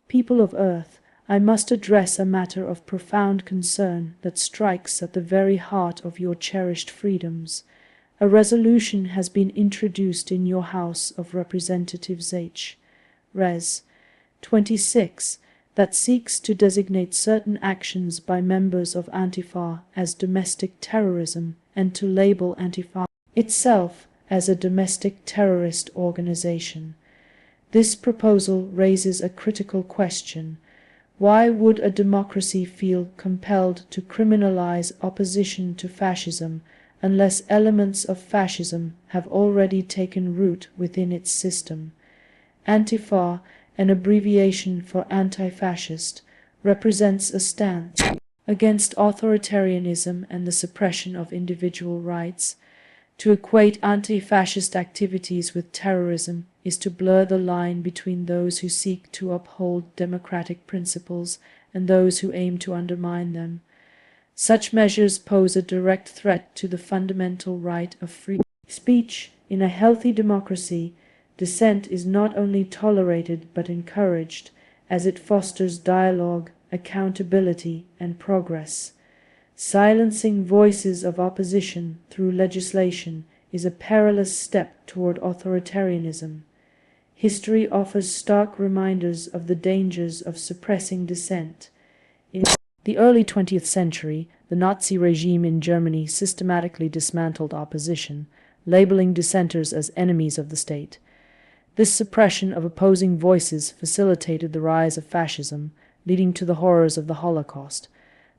People of Earth, I must address a matter of profound concern that strikes at the very heart of your cherished freedoms. A resolution has been introduced in your House of Representatives H. Res. 26 that seeks to designate certain actions by members of Antifa as domestic terrorism and to label Antifa itself as a domestic terrorist organization. This proposal raises a critical question. Why would a democracy feel compelled to criminalize opposition to fascism unless elements of fascism have already taken root within its system? Antifa, an abbreviation for anti-fascist, represents a stance against authoritarianism and the suppression of individual rights. To equate anti-fascist activities with terrorism is to blur the line between those who seek to uphold democratic principles and those who aim to undermine them. Such measures pose a direct threat to the fundamental right of free speech. In a healthy democracy, dissent is not only tolerated but encouraged, as it fosters dialogue, accountability, and progress. Silencing voices of opposition through legislation is a perilous step toward authoritarianism. History offers stark reminders of the dangers of suppressing dissent. In the early 20th century, the Nazi regime in Germany systematically dismantled opposition, labeling dissenters as enemies of the state. This suppression of opposing voices facilitated the rise of fascism, leading to the horrors of the Holocaust.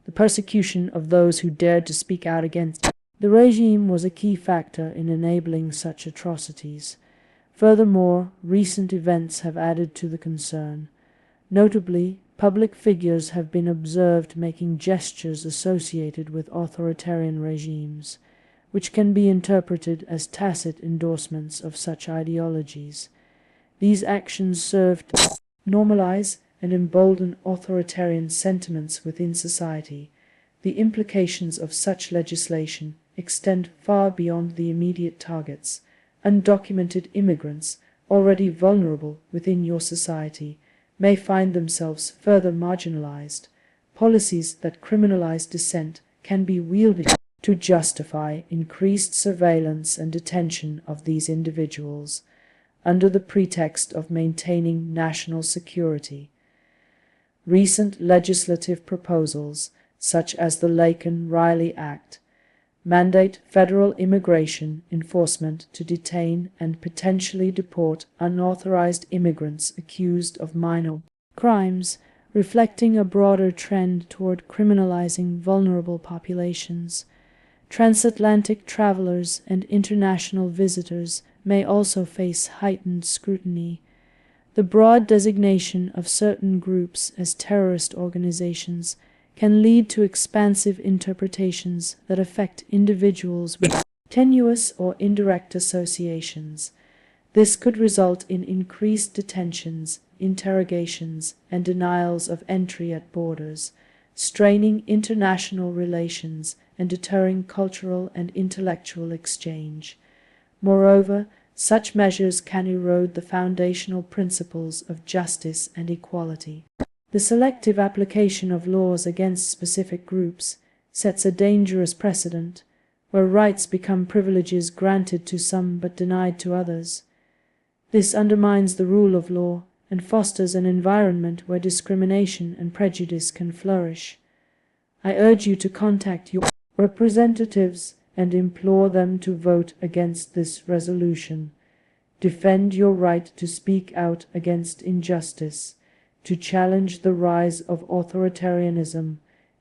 The persecution of those who dared to speak out against the regime was a key factor in enabling such atrocities. Furthermore, recent events have added to the concern. Notably, public figures have been observed making gestures associated with authoritarian regimes, which can be interpreted as tacit endorsements of such ideologies. These actions serve to normalize and embolden authoritarian sentiments within society. The implications of such legislation extend far beyond the immediate targets. Undocumented immigrants, already vulnerable within your society, may find themselves further marginalized. Policies that criminalize dissent can be wielded to justify increased surveillance and detention of these individuals, under the pretext of maintaining national security. Recent legislative proposals, such as the Laken-Riley Act, mandate federal immigration enforcement to detain and potentially deport unauthorized immigrants accused of minor crimes, reflecting a broader trend toward criminalizing vulnerable populations. Transatlantic travelers and international visitors may also face heightened scrutiny. The broad designation of certain groups as terrorist organizations can lead to expansive interpretations that affect individuals with tenuous or indirect associations. This could result in increased detentions, interrogations, and denials of entry at borders, straining international relations and deterring cultural and intellectual exchange. Moreover, such measures can erode the foundational principles of justice and equality. The selective application of laws against specific groups sets a dangerous precedent, where rights become privileges granted to some but denied to others. This undermines the rule of law and fosters an environment where discrimination and prejudice can flourish. I urge you to contact your representatives and implore them to vote against this resolution. Defend your right to speak out against injustice, to challenge the rise of authoritarianism,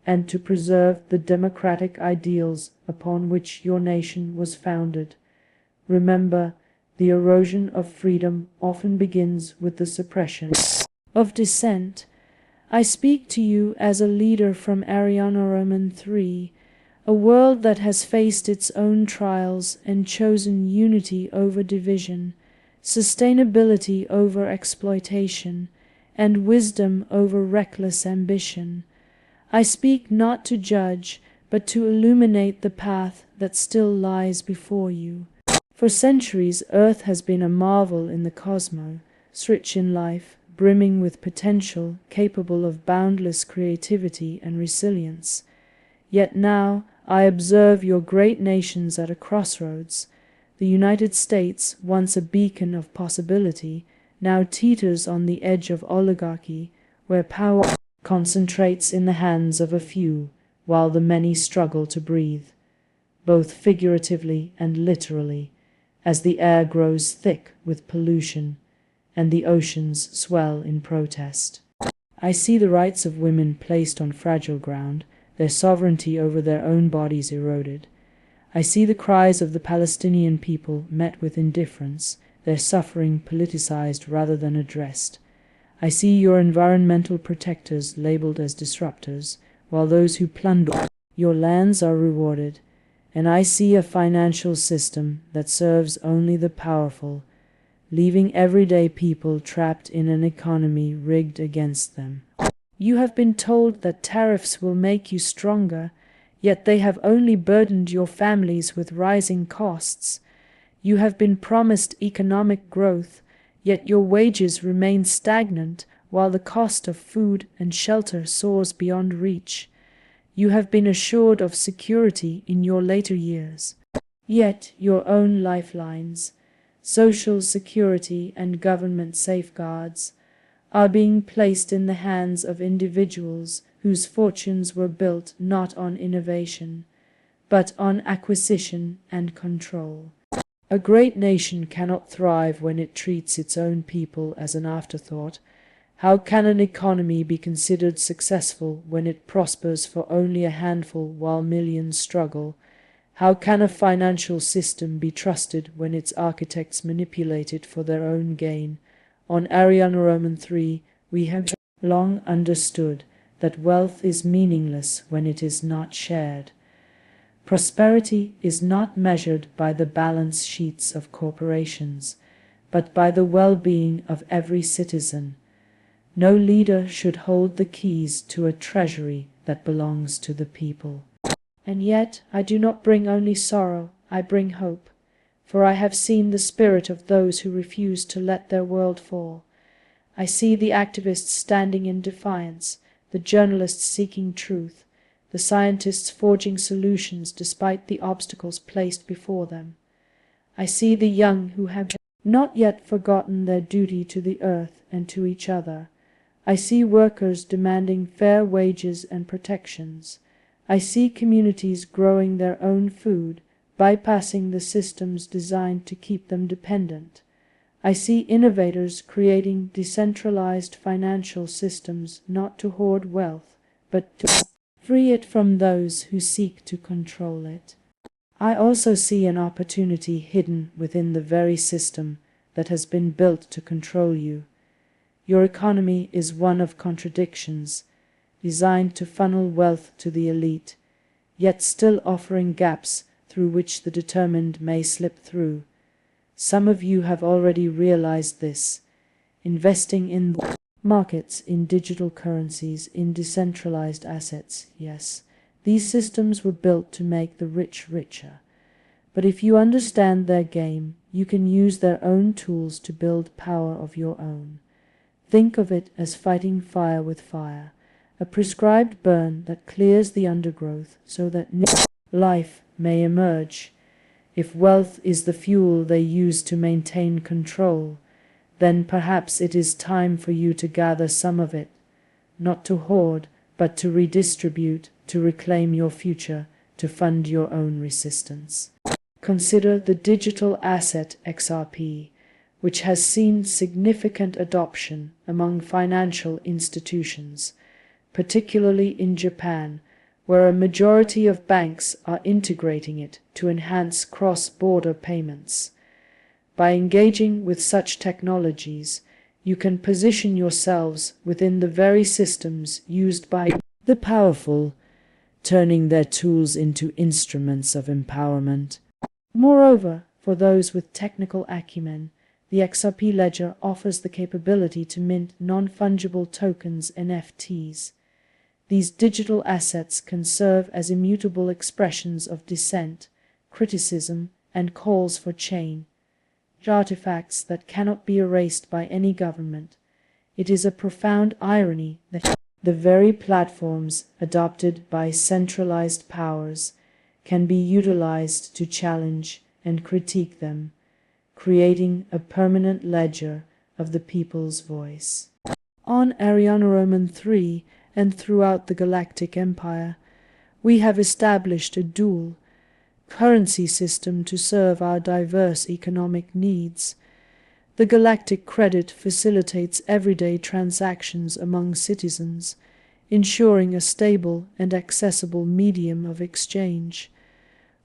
and to preserve the democratic ideals upon which your nation was founded. Remember, the erosion of freedom often begins with the suppression of dissent. I speak to you as a leader from Ariana Roman 3, a world that has faced its own trials and chosen unity over division, sustainability over exploitation, and wisdom over reckless ambition. I speak not to judge, but to illuminate the path that still lies before you. For centuries, Earth has been a marvel in the cosmos, rich in life, brimming with potential, capable of boundless creativity and resilience. Yet now I observe your great nations at a crossroads. The United States, once a beacon of possibility, now teeters on the edge of oligarchy, where power concentrates in the hands of a few, while the many struggle to breathe, both figuratively and literally, as the air grows thick with pollution and the oceans swell in protest. I see the rights of women placed on fragile ground, their sovereignty over their own bodies eroded. I see the cries of the Palestinian people met with indifference, their suffering politicized rather than addressed. I see your environmental protectors labeled as disruptors, while those who plunder your lands are rewarded. And I see a financial system that serves only the powerful, leaving everyday people trapped in an economy rigged against them. You have been told that tariffs will make you stronger, yet they have only burdened your families with rising costs. You have been promised economic growth, yet your wages remain stagnant while the cost of food and shelter soars beyond reach. You have been assured of security in your later years, yet your own lifelines, social security and government safeguards, are being placed in the hands of individuals whose fortunes were built not on innovation, but on acquisition and control. A great nation cannot thrive when it treats its own people as an afterthought. How can an economy be considered successful when it prospers for only a handful while millions struggle? How can a financial system be trusted when its architects manipulate it for their own gain? On Ariana Roman 3, we have long understood that wealth is meaningless when it is not shared. Prosperity is not measured by the balance sheets of corporations, but by the well-being of every citizen. No leader should hold the keys to a treasury that belongs to the people. And yet I do not bring only sorrow, I bring hope, for I have seen the spirit of those who refuse to let their world fall. I see the activists standing in defiance, the journalists seeking truth, the scientists forging solutions despite the obstacles placed before them. I see the young who have not yet forgotten their duty to the earth and to each other. I see workers demanding fair wages and protections. I see communities growing their own food, bypassing the systems designed to keep them dependent. I see innovators creating decentralized financial systems not to hoard wealth, but to free it from those who seek to control it. I also see an opportunity hidden within the very system that has been built to control you. Your economy is one of contradictions, designed to funnel wealth to the elite, yet still offering gaps through which the determined may slip through. Some of you have already realized this, investing in markets, in digital currencies, in decentralized assets. Yes, these systems were built to make the rich richer. But if you understand their game, you can use their own tools to build power of your own. Think of it as fighting fire with fire, a prescribed burn that clears the undergrowth so that new life may emerge. If wealth is the fuel they use to maintain control, then perhaps it is time for you to gather some of it, not to hoard, but to redistribute, to reclaim your future, to fund your own resistance. Consider the digital asset XRP, which has seen significant adoption among financial institutions, particularly in Japan, where a majority of banks are integrating it to enhance cross-border payments. By engaging with such technologies, you can position yourselves within the very systems used by the powerful, turning their tools into instruments of empowerment. Moreover, for those with technical acumen, the XRP ledger offers the capability to mint non-fungible tokens (NFTs). These digital assets can serve as immutable expressions of dissent, criticism, and calls for change, artifacts that cannot be erased by any government. It is a profound irony that the very platforms adopted by centralized powers can be utilized to challenge and critique them, creating a permanent ledger of the people's voice. On Ariana Roman 3 and throughout the Galactic Empire, we have established a dual currency system to serve our diverse economic needs. The galactic credit facilitates everyday transactions among citizens, ensuring a stable and accessible medium of exchange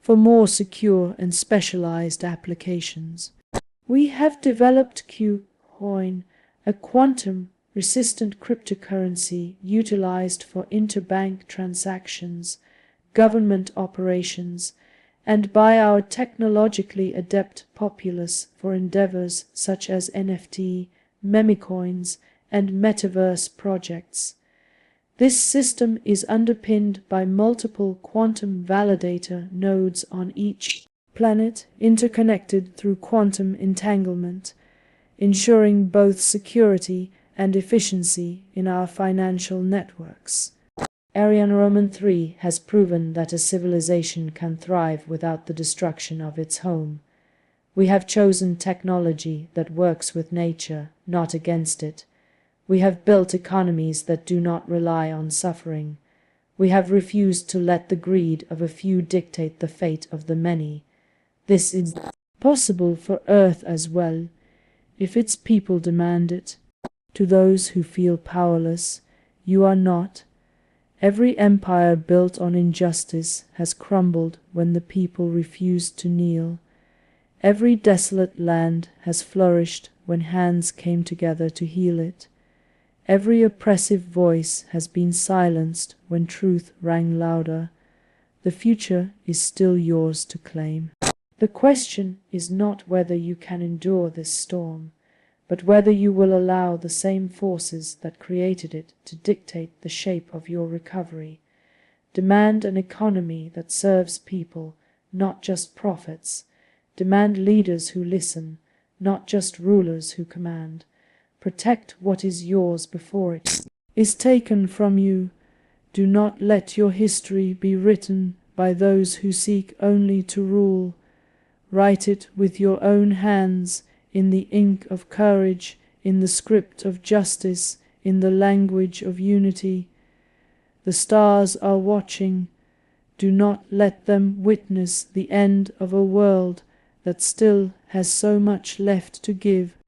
for more secure and specialized applications. We have developed Q-Coin, a quantum-resistant cryptocurrency utilized for interbank transactions, government operations, and by our technologically adept populace for endeavors such as NFT, memecoins, and metaverse projects. This system is underpinned by multiple quantum validator nodes on each planet, interconnected through quantum entanglement, ensuring both security and efficiency in our financial networks. Ariana Roman 3 has proven that a civilization can thrive without the destruction of its home. We have chosen technology that works with nature, not against it. We have built economies that do not rely on suffering. We have refused to let the greed of a few dictate the fate of the many. This is possible for Earth as well, if its people demand it. To those who feel powerless, you are not. Every empire built on injustice has crumbled when the people refused to kneel. Every desolate land has flourished when hands came together to heal it. Every oppressive voice has been silenced when truth rang louder. The future is still yours to claim. The question is not whether you can endure this storm, but whether you will allow the same forces that created it to dictate the shape of your recovery. Demand an economy that serves people, not just profits. Demand leaders who listen, not just rulers who command. Protect what is yours before it is taken from you. Do not let your history be written by those who seek only to rule. Write it with your own hands, in the ink of courage, in the script of justice, in the language of unity. The stars are watching. Do not let them witness the end of a world that still has so much left to give.